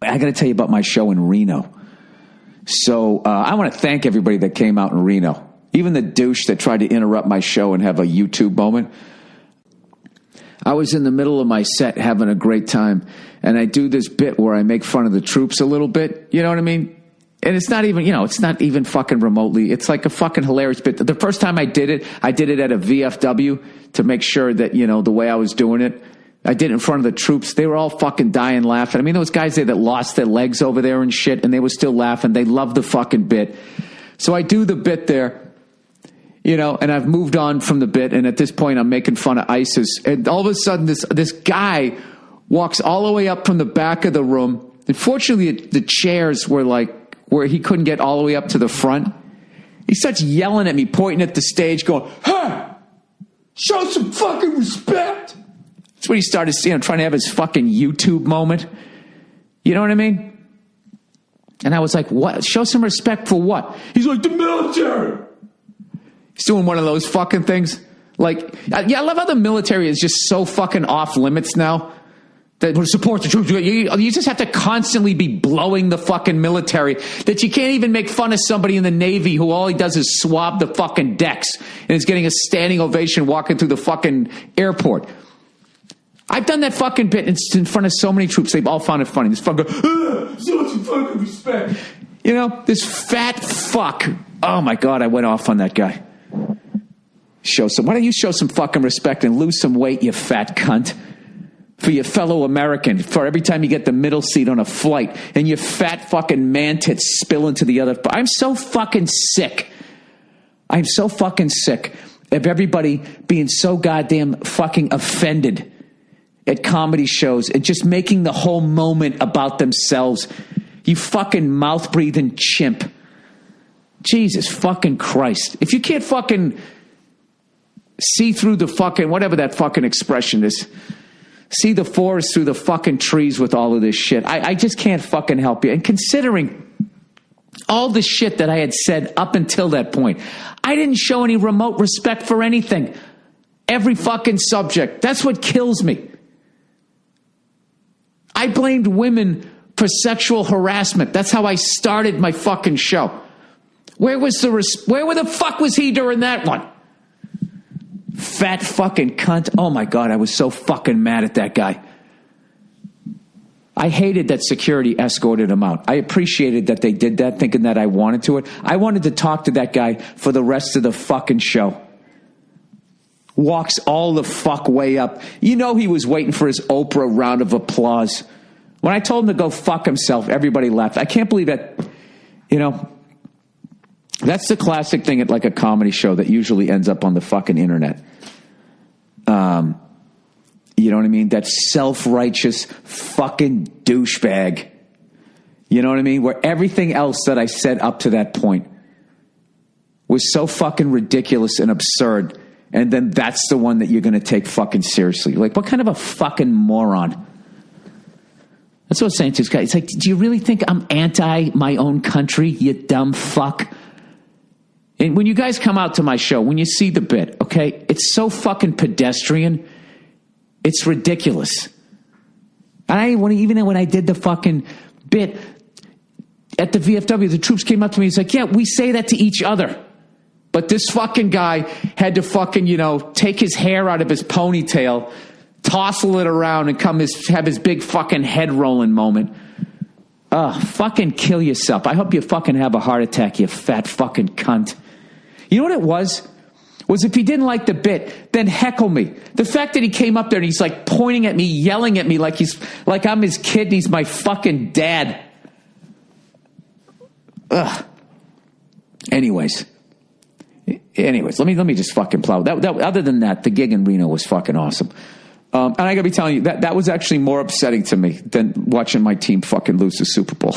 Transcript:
I got to tell you about my show in Reno. So I want to thank everybody that came out in Reno. Even the douche that tried to interrupt my show and have a YouTube moment. I was in the middle of my set having a great time, and I do this bit where I make fun of the troops a little bit. You know what I mean? And it's not even, it's not even fucking remotely. It's like a fucking hilarious bit. The first time I did it at a VFW to make sure that, the way I was doing it, I did it in front of the troops. They were all fucking dying laughing. I mean, those guys there that lost their legs over there and shit, and they were still laughing. They loved the fucking bit. So I do the bit there. And I've moved on from the bit, and at this point, I'm making fun of ISIS. And all of a sudden, this guy walks all the way up from the back of the room. Unfortunately, the chairs were like where he couldn't get all the way up to the front. He starts yelling at me, pointing at the stage, going, "Hey, show some fucking respect." That's what he started trying to have his fucking YouTube moment. You know what I mean? And I was like, what? Show some respect for what? He's like, the military. He's doing one of those fucking things. Like, I love how the military is just so fucking off limits now. That support the troops. You just have to constantly be blowing the fucking military that you can't even make fun of somebody in the Navy who all he does is swab the fucking decks and is getting a standing ovation walking through the fucking airport. I've done that fucking bit in front of so many troops. They've all found it funny. This fucking, show some fucking respect. This fat fuck. Oh my God, I went off on that guy. Why don't you show some fucking respect and lose some weight, you fat cunt? For your fellow American, for every time you get the middle seat on a flight and your fat fucking man tits spill into the other. I'm so fucking sick. I'm so fucking sick of everybody being so goddamn fucking offended at comedy shows and just making the whole moment about themselves. You fucking mouth-breathing chimp. Jesus fucking Christ. If you can't fucking see through the fucking, whatever that fucking expression is, see the forest through the fucking trees with all of this shit. I just can't fucking help you. And considering all the shit that I had said up until that point, I didn't show any remote respect for anything. Every fucking subject. That's what kills me. I blamed women for sexual harassment. That's how I started my fucking show. Where the fuck was he during that one? Fat fucking cunt. Oh my God, I was so fucking mad at that guy. I hated that security escorted him out. I appreciated that they did that, thinking that I wanted to it. I wanted to talk to that guy for the rest of the fucking show. Walks all the fuck way up. He was waiting for his Oprah round of applause. When I told him to go fuck himself, everybody laughed. I can't believe that, that's the classic thing at like a comedy show that usually ends up on the fucking internet. You know what I mean? That self-righteous fucking douchebag. You know what I mean? Where everything else that I said up to that point was so fucking ridiculous and absurd. And then that's the one that you're going to take fucking seriously. Like, what kind of a fucking moron? That's what I was saying to this guy. It's like, do you really think I'm anti my own country, you dumb fuck? And when you guys come out to my show, when you see the bit, okay, it's so fucking pedestrian. It's ridiculous. And even when I did the fucking bit at the VFW, the troops came up to me. He's like, yeah, we say that to each other. But this fucking guy had to fucking, take his hair out of his ponytail, tossle it around, and have his big fucking head rolling moment. Fucking kill yourself. I hope you fucking have a heart attack, you fat fucking cunt. You know what it was? Was if he didn't like the bit, then heckle me. The fact that he came up there and he's like pointing at me, yelling at me like I'm his kid and he's my fucking dad. Ugh. Anyways, let me just fucking plow. That other than that, the gig in Reno was fucking awesome. And I gotta be telling you, that was actually more upsetting to me than watching my team fucking lose the Super Bowl.